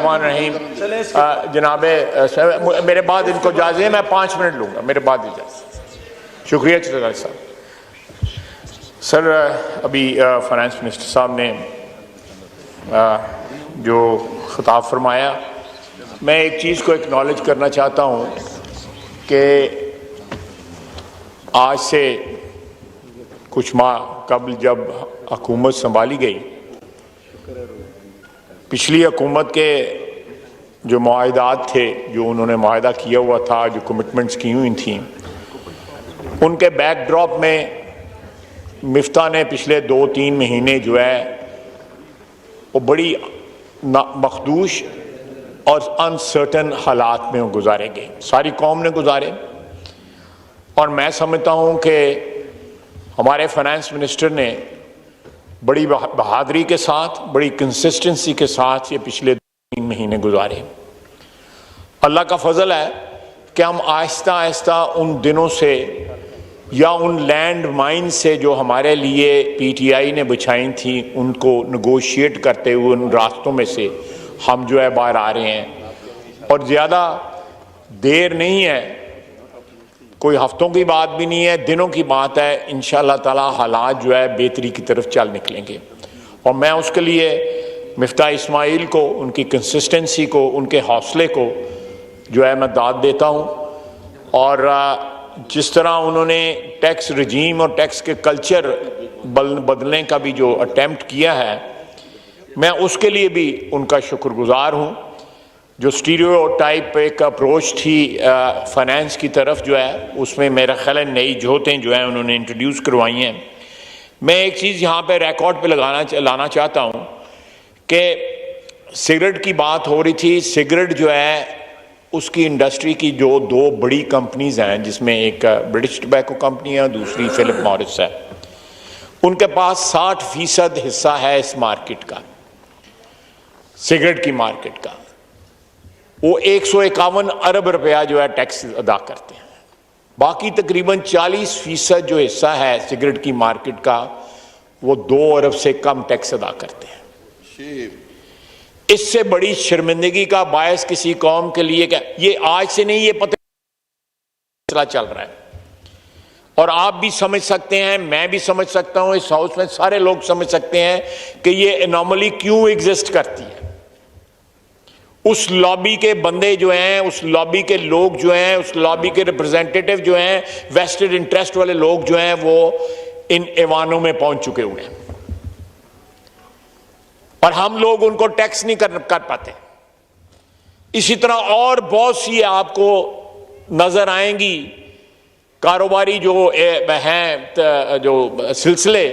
बिस्मिल्लाहिर्रहमानिर्रहीम। जनाब मेरे बाद इनको इजाज़त है, मैं 5 मिनट लूँगा, मेरे बाद इजाज़त। शुक्रिया चौधरी साहब। सर, अभी फाइनेंस मिनिस्टर साहब ने जो खिताब फरमाया, मैं एक चीज़ को एक्नॉलेज करना चाहता हूँ कि आज से कुछ माह कबल जब हुकूमत संभाली गई, पिछली हुकूमत के जो मुआहदात थे, जो उन्होंने मुआहदा किया हुआ था, जो कमिटमेंट्स की हुई थी, उनके बैकड्रॉप में मिफ्ता ने पिछले 2-3 महीने जो है वो बड़ी मखदूश और अनसर्टन हालात में गुजारे गए, सारी कौम ने गुजारे। और मैं समझता हूँ कि हमारे फाइनेंस मिनिस्टर ने बड़ी बहादुरी के साथ, बड़ी कंसिस्टेंसी के साथ ये पिछले 3 महीने गुजारे। अल्लाह का फजल है कि हम आहिस्ता आहिस्ता उन दिनों से या उन लैंड माइन से जो हमारे लिए पीटीआई ने बिछाई थी, उनको नेगोशिएट करते हुए उन रास्तों में से हम जो है बाहर आ रहे हैं। और ज़्यादा देर नहीं है, कोई हफ्तों की बात भी नहीं है, दिनों की बात है। इंशाअल्लाह ताला हालात जो है बेहतरी की तरफ चल निकलेंगे। और मैं उसके लिए मिफ्ता इस्माइल को, उनकी कंसिस्टेंसी को, उनके हौसले को जो है मैं दाद देता हूँ। और जिस तरह उन्होंने टैक्स रजीम और टैक्स के कल्चर बदलने का भी जो अटेम्प्ट किया है, मैं उसके लिए भी उनका शुक्रगुजार हूँ। जो स्टीरियोटाइप एक अप्रोच थी फाइनेंस की तरफ जो है, उसमें मेरा ख्याल है नई जोतें जो हैं उन्होंने इंट्रोड्यूस करवाई हैं। मैं एक चीज़ यहाँ पे रिकॉर्ड पे लाना चाहता हूँ कि सिगरेट की बात हो रही थी। सिगरेट जो है उसकी इंडस्ट्री की जो 2 बड़ी कंपनीज़ हैं, जिसमें एक ब्रिटिश टबैको कंपनी है, दूसरी फिलिप मॉरिस है, उनके पास 60% हिस्सा है इस मार्केट का, सिगरेट की मार्केट का। वो 151 अरब रुपया जो है टैक्स अदा करते हैं। बाकी तकरीबन 40% जो हिस्सा है सिगरेट की मार्केट का, वो 2 अरब से कम टैक्स अदा करते हैं। इससे बड़ी शर्मिंदगी का बायस किसी कौम के लिए क्या, ये आज से नहीं, ये पता चल रहा है। और आप भी समझ सकते हैं, मैं भी समझ सकता हूं, इस हाउस में सारे लोग समझ सकते हैं कि ये एनोमली क्यों एग्जिस्ट करती है। उस लॉबी के बंदे जो हैं, उस लॉबी के लोग जो हैं, उस लॉबी के रिप्रेजेंटेटिव जो हैं, वेस्टेड इंटरेस्ट वाले लोग जो हैं, वो इन ऐवानों में पहुंच चुके हुए हैं और हम लोग उनको टैक्स नहीं कर पाते। इसी तरह और बहुत सी आपको नजर आएंगी कारोबारी जो हैं, जो सिलसिले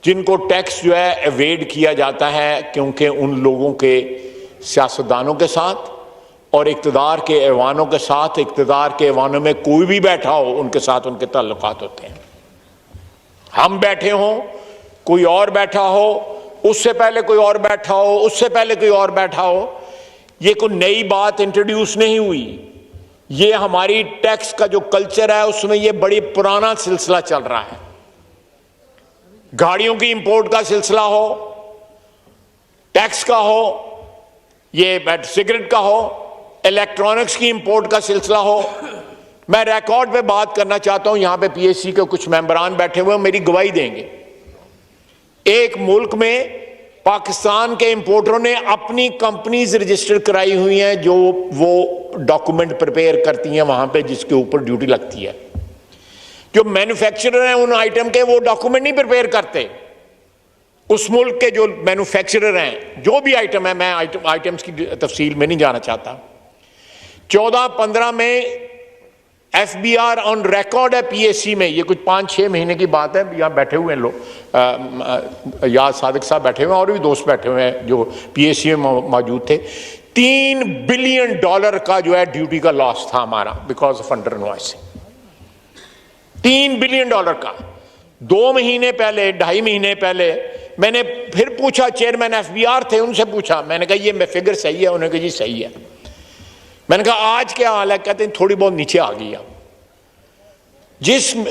जिनको टैक्स जो है एवेड किया जाता है, क्योंकि उन लोगों के सियासतदानों के साथ और इक़्तिदार के ऐवानों के साथ, इक़्तिदार के ऐवानों में कोई भी बैठा हो, उनके साथ उनके ताल्लुकात होते हैं। हम बैठे हों, कोई और बैठा हो, उससे पहले कोई और बैठा हो, उससे पहले कोई और बैठा हो, ये कोई नई बात इंट्रोड्यूस नहीं हुई। ये हमारी टैक्स का जो कल्चर है उसमें ये बड़ी पुराना सिलसिला चल रहा है। गाड़ियों की इंपोर्ट का सिलसिला हो, टैक्स का हो, ये सिगरेट का हो, इलेक्ट्रॉनिक्स की इंपोर्ट का सिलसिला हो। मैं रिकॉर्ड पे बात करना चाहता हूं, यहां पे पीएससी के कुछ मेंबरान बैठे हुए मेरी गवाही देंगे। एक मुल्क में पाकिस्तान के इंपोर्टरों ने अपनी कंपनीज रजिस्टर कराई हुई हैं, जो वो डॉक्यूमेंट प्रिपेयर करती हैं वहां पे, जिसके ऊपर ड्यूटी लगती है। जो मैन्युफैक्चरर हैं उन आइटम के, वो डॉक्यूमेंट नहीं प्रिपेयर करते। उस मुल्क के जो मैन्युफैक्चरर हैं, जो भी आइटम है, मैं आइटम्स की तफसील में नहीं जाना चाहता। 14-15 में एफबीआर ऑन रिकॉर्ड है पीएससी में, ये कुछ 5-6 महीने की बात है। यहाँ बैठे हुए हैं लोग, याद सादिक साहब बैठे हुए हैं और भी दोस्त बैठे हुए हैं जो पीएससी में मौजूद थे। $3 बिलियन का जो है ड्यूटी का लॉस था हमारा, because of under invoicing. $3 billion का। 2 महीने पहले, 2.5 महीने पहले मैंने फिर पूछा, चेयरमैन एफबीआर थे, उनसे पूछा, मैंने कहा ये फिगर सही है? उन्होंने कहा जी सही है। मैंने कहा आज क्या हाल है? कहते हैं थोड़ी बहुत नीचे आ गई। अब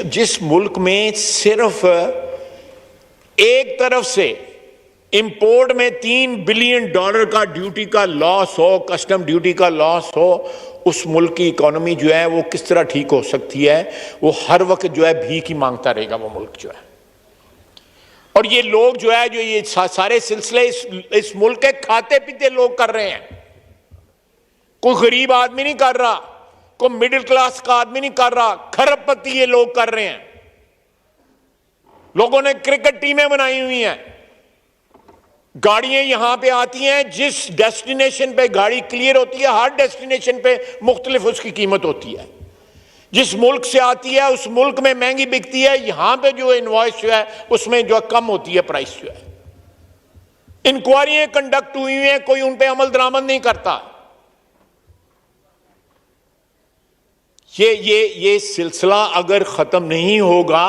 जिस मुल्क में सिर्फ एक तरफ से इंपोर्ट में $3 बिलियन का ड्यूटी का लॉस हो, कस्टम ड्यूटी का लॉस हो, उस मुल्क की इकोनॉमी जो है वो किस तरह ठीक हो सकती है? वो हर वक्त जो है भीख ही मांगता रहेगा वो मुल्क जो है। और ये लोग जो है, जो ये सारे सिलसिले इस मुल्क के खाते पीते लोग कर रहे हैं। कोई गरीब आदमी नहीं कर रहा, कोई मिडिल क्लास का आदमी नहीं कर रहा, खरबपति ये लोग कर रहे हैं। लोगों ने क्रिकेट टीमें बनाई हुई हैं, गाड़ियां यहां पे आती हैं, जिस डेस्टिनेशन पे गाड़ी क्लियर होती है, हर डेस्टिनेशन पे मुख्तलिफ उसकी कीमत होती है। जिस मुल्क से आती है उस मुल्क में महंगी बिकती है, यहां पे जो इनवॉइस जो है उसमें जो कम होती है प्राइस जो है। इंक्वायरियां कंडक्ट हुई हैं, कोई उन पे अमल दरामद नहीं करता। ये सिलसिला अगर खत्म नहीं होगा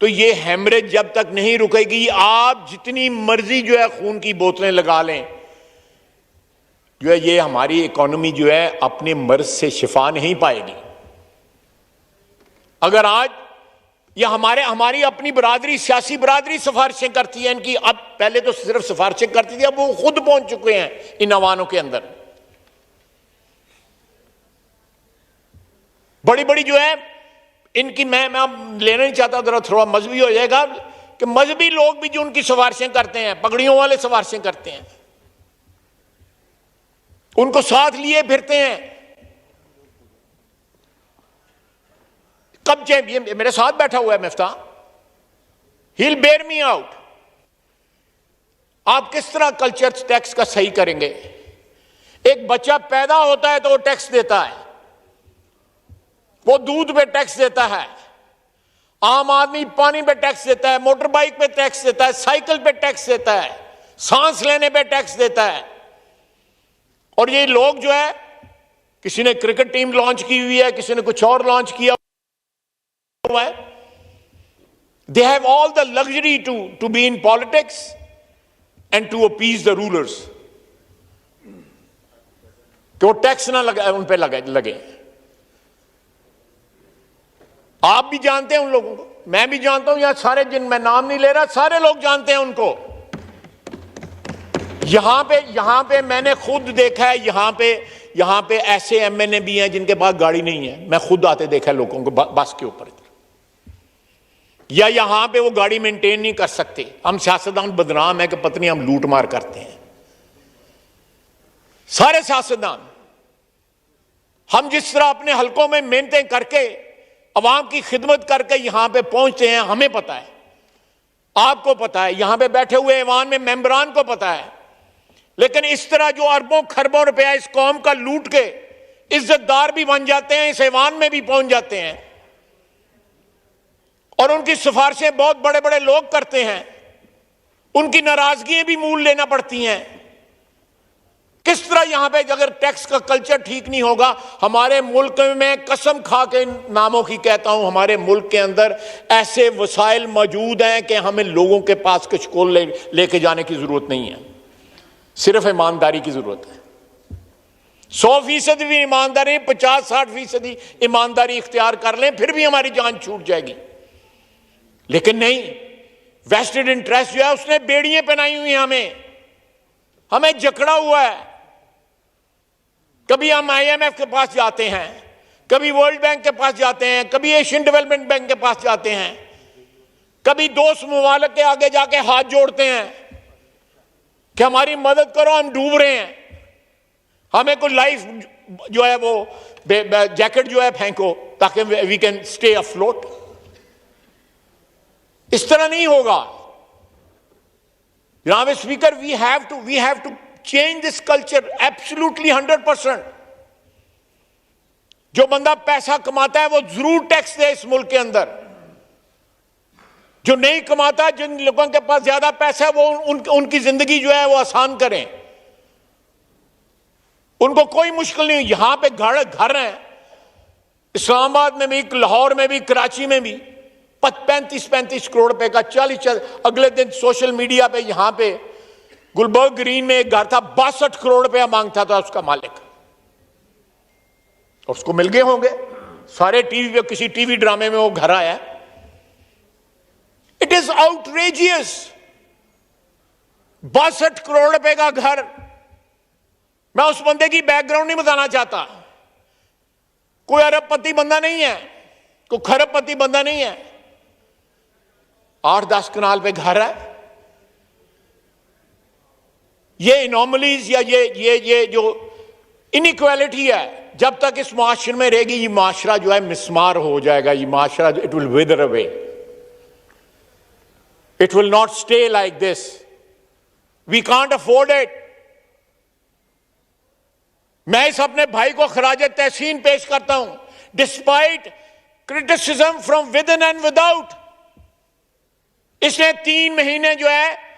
तो ये हेमरेज जब तक नहीं रुकेगी, आप जितनी मर्जी जो है खून की बोतलें लगा लें, जो है ये हमारी इकोनॉमी जो है अपने मर्ज से शिफा नहीं पाएगी। अगर आज ये हमारी अपनी बरादरी, सियासी बरादरी सिफारिशें करती है इनकी, अब पहले तो सिर्फ सिफारिशें करती थी, अब वो खुद पहुंच चुके हैं इन अवानों के अंदर। बड़ी बड़ी जो है इनकी, मैं लेना नहीं चाहता, जरा थोड़ा मजहबी हो जाएगा, कि मजहबी लोग भी जो उनकी सिफारिशें करते हैं, पगड़ियों वाले सिफारिशें करते हैं, उनको साथ लिए फिरते हैं। कब ये मेरे साथ बैठा हुआ है Mifta, he will bear me out. आप किस तरह कल्चर टैक्स का सही करेंगे? एक बच्चा पैदा होता है तो वो टैक्स देता है, वो दूध पे टैक्स देता है, आम आदमी पानी पे टैक्स देता है, मोटर बाइक पे टैक्स देता है, साइकिल पे टैक्स देता है, सांस लेने पे टैक्स देता है। और ये लोग जो है, किसी ने क्रिकेट टीम लॉन्च की हुई है, किसी ने कुछ और लॉन्च किया हुआ है, they have all the luxury to be in politics and to appease the rulers, कि वो टैक्स ना लगे, उन पे लगे। आप भी जानते हैं उन लोगों को, मैं भी जानता हूं, यहां सारे, जिन मैं नाम नहीं ले रहा, सारे लोग जानते हैं उनको। यहां पे मैंने खुद देखा है, यहां पे ऐसे एमएनए भी हैं जिनके पास गाड़ी नहीं है, मैं खुद आते देखा है लोगों को बस के ऊपर, या यहां पे वो गाड़ी मेंटेन नहीं कर सकते। हम सियासतदान बदनाम है कि पत्नी हम लूट मार करते हैं, सारे सियासतदान। हम जिस तरह अपने हलकों में मेहनतें करके, अवाम की खिदमत करके यहां पे पहुंचते हैं, हमें पता है, आपको पता है, यहां पे बैठे हुए ऐवान में मेंबरान को पता है। लेकिन इस तरह जो अरबों खरबों रुपया इस कौम का लूट के इज्जतदार भी बन जाते हैं, इस ऐवान में भी पहुंच जाते हैं, और उनकी सिफारिशें बहुत बड़े बड़े लोग करते हैं, उनकी नाराजगियां भी मूल लेना पड़ती हैं। किस तरह यहां पे अगर टैक्स का कल्चर ठीक नहीं होगा, हमारे मुल्क में, कसम खा के नामों की कहता हूं, हमारे मुल्क के अंदर ऐसे वसाइल मौजूद हैं कि हमें लोगों के पास कुछ को लेके जाने की जरूरत नहीं है, सिर्फ ईमानदारी की जरूरत है। 100% भी ईमानदारी, 50-60% ईमानदारी इख्तियार कर लें, फिर भी हमारी जान छूट जाएगी। लेकिन नहीं, वेस्टेड इंटरेस्ट जो है उसने बेड़ियां पहनाई हुई हैं, हमें जकड़ा हुआ है। कभी हम आईएमएफ के पास जाते हैं, कभी वर्ल्ड बैंक के पास जाते हैं, कभी एशियन डेवलपमेंट बैंक के पास जाते हैं, कभी दोस्त मुमालिक के आगे जाके हाथ जोड़ते हैं कि हमारी मदद करो, हम डूब रहे हैं, हमें कोई लाइफ जो है वो जैकेट जो है फेंको ताकि वी कैन स्टे अफ्लोट। इस तरह नहीं होगा जनाब speaker. We have to change this culture absolutely 100%। जो बंदा पैसा कमाता है वो जरूर टैक्स दे इस मुल्क के अंदर, जो नहीं कमाता, जिन लोगों के पास ज्यादा पैसा है, वो उनकी जिंदगी जो है वो आसान करें, उनको कोई मुश्किल नहीं। यहां पे घर हैं, इस्लामाबाद में भी, लाहौर में भी, कराची में भी, 35 करोड़ रुपए का 40। अगले दिन सोशल मीडिया पे यहां पे गुलबर्ग ग्रीन में एक घर था, 62 करोड़ रुपया मांगता था उसका मालिक, उसको मिल गए होंगे, सारे टीवी पे, किसी टीवी ड्रामे में वो घर आया। It is outrageous. 62 करोड़ रुपए का घर। मैं उस बंदे की बैकग्राउंड नहीं बताना चाहता, कोई अरबपति बंदा नहीं है, कोई खरबपति बंदा नहीं है, 8-10 कनाल पे घर है। ये इनॉमलीज या ये जो इनइक्वालिटी है, जब तक इस माशरे में रहेगी, ये माशरा जो है मिसमार हो जाएगा। ये माशरा it will wither away, it will not stay like this. We can't afford it. मैं इस अपने भाई को खराज तहसीन पेश करता हूं, despite criticism from with in and without. इसने 3 महीने जो है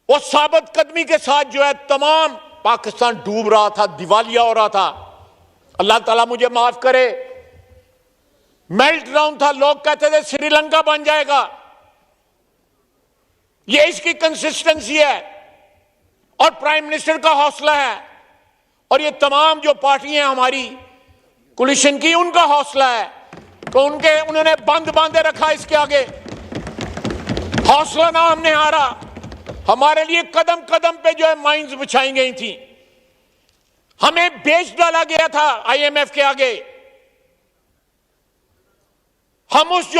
वो साबित कदमी के साथ जो है तमाम पाकिस्तान डूब रहा था, दिवालिया हो रहा था। अल्लाह ताला मुझे माफ करे, मेल्ट डाउन था। लोग कहते थे श्रीलंका बन जाएगा। ये इसकी कंसिस्टेंसी है और प्राइम मिनिस्टर का हौसला है, और ये तमाम जो पार्टियां हमारी कोलिशन की, उनका हौसला है। तो उन्होंने बंद बांधे रखा इसके आगे। हौसला ना हमने हारा। हमारे लिए कदम कदम पे जो है माइंस बिछाई गई थी। हमें बेच डाला गया था आईएमएफ के आगे। हम उस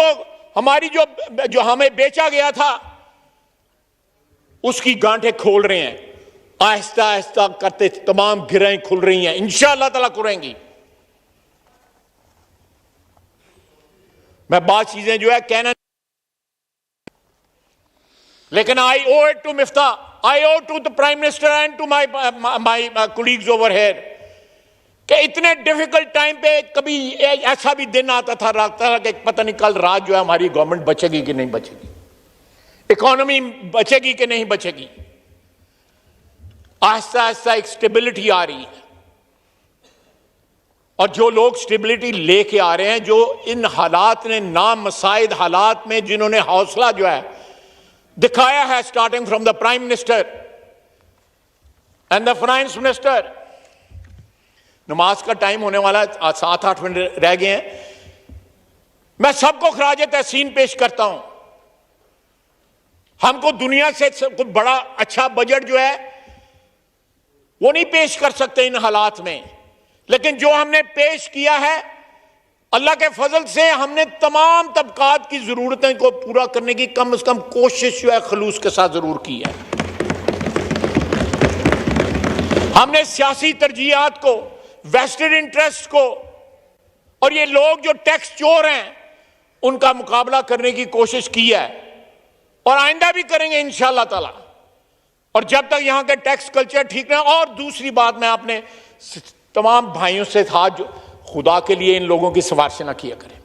हमारी जो हमें बेचा गया था, उसकी गांठें खोल रहे हैं। आहिस्ता आहिस्ता करते तमाम गिरहें खुल रही हैं, इंशाअल्लाह ताला खुलेंगी। मैं बात चीजें जो है कहना, लेकिन I owe it to Miftah, I owe to the prime minister and to my colleagues over here कि इतने डिफिकल्ट टाइम पे कभी ऐसा भी दिन आता था, रात कि पता नहीं कल रात जो है हमारी गवर्नमेंट बचेगी कि नहीं बचेगी, इकोनॉमी बचेगी कि नहीं बचेगी। आहिस्ता आहिस्ता एक स्टेबिलिटी आ रही है, और जो लोग स्टेबिलिटी लेके आ रहे हैं, जो इन हालात ने, नामसाइद हालात में जिन्होंने हौसला जो है दिखाया है, starting from the prime minister and the finance minister. नमाज का टाइम होने वाला, 7-8 मिनट रह गए हैं। मैं सबको खराज तहसीन पेश करता हूं। हमको दुनिया से कुछ बड़ा अच्छा बजट जो है वो नहीं पेश कर सकते इन हालात में, लेकिन जो हमने पेश किया है, अल्लाह के फजल से हमने तमाम तबकात की जरूरतें को पूरा करने की कम से कम कोशिश जो है खलूस के साथ जरूर की है। हमने सियासी तरजीहात को, वेस्टेड इंटरेस्ट को, और ये लोग जो टैक्स चोर हैं, उनका मुकाबला करने की कोशिश की है, और आइंदा भी करेंगे इंशाअल्लाह ताला। और जब तक यहां के टैक्स कल्चर ठीक ना। और दूसरी बात, मैं अपने तमाम भाइयों से हाथ, खुदा के लिए इन लोगों की सिफारिश ना किया करें।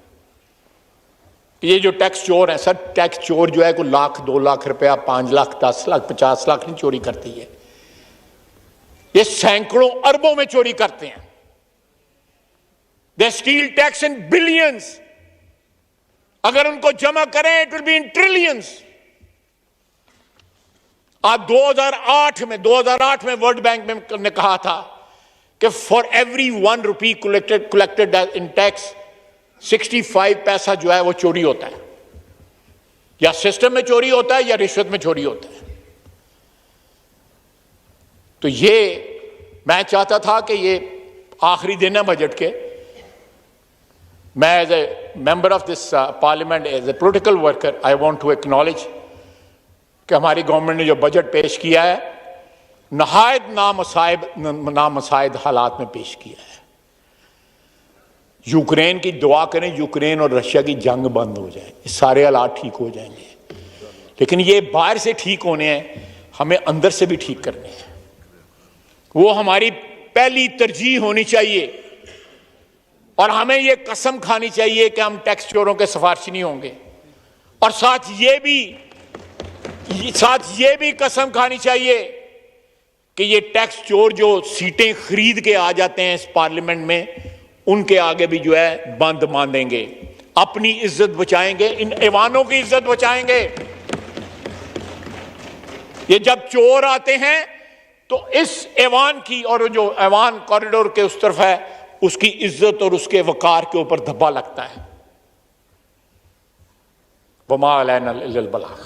ये जो टैक्स चोर हैं सर, टैक्स चोर जो है कोई 1,00,000, 2 लाख रुपया, 5 लाख, 10 लाख, 50 लाख नहीं चोरी करती है, ये सैकड़ों अरबों में चोरी करते हैं। They still tax in billions. अगर उनको जमा करें, it will be in trillions. आज 2008 में वर्ल्ड बैंक में ने कहा था कि for every 1 rupee collected in tax, 65 पैसा जो है वो चोरी होता है, या सिस्टम में चोरी होता है या रिश्वत में चोरी होता है। तो ये मैं चाहता था कि ये आखिरी दिन है बजट के, मैं as a member of this parliament, as a political worker, I want to acknowledge कि हमारी गवर्नमेंट ने जो बजट पेश किया है, नहायत नामसाइद हालात में पेश किया है। यूक्रेन की दुआ करें, यूक्रेन और रशिया की जंग बंद हो जाए, सारे हालात ठीक हो जाएंगे। लेकिन ये बाहर से ठीक होने हैं, हमें अंदर से भी ठीक करने हैं। वो हमारी पहली तरजीह होनी चाहिए, और हमें ये कसम खानी चाहिए कि हम टैक्स चोरों के सिफारिशी नहीं होंगे। और साथ ये भी कसम खानी चाहिए कि ये टैक्स चोर जो सीटें खरीद के आ जाते हैं इस पार्लियामेंट में, उनके आगे भी जो है बंद बांधेंगे, अपनी इज्जत बचाएंगे, इन ऐवानों की इज्जत बचाएंगे। ये जब चोर आते हैं तो इस ऐवान की, और जो ऐवान कॉरिडोर के उस तरफ है, उसकी इज्जत और उसके वकार के ऊपर धब्बा लगता है। वमा अलैना इल्लल बलाग।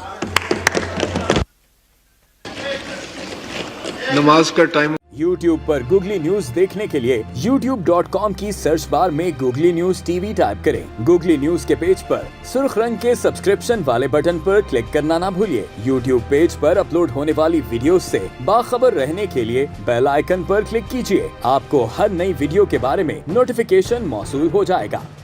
नमाज का टाइम। YouTube पर गूगली न्यूज देखने के लिए youtube.com की सर्च बार में गूगली न्यूज टीवी टाइप करें। गूगली न्यूज के पेज पर सुर्ख रंग के सब्सक्रिप्शन वाले बटन पर क्लिक करना ना भूलिए। YouTube पेज पर अपलोड होने वाली वीडियोस से बाखबर रहने के लिए बेल आइकन पर क्लिक कीजिए। आपको हर नई वीडियो के बारे में नोटिफिकेशन मौसूल हो जाएगा।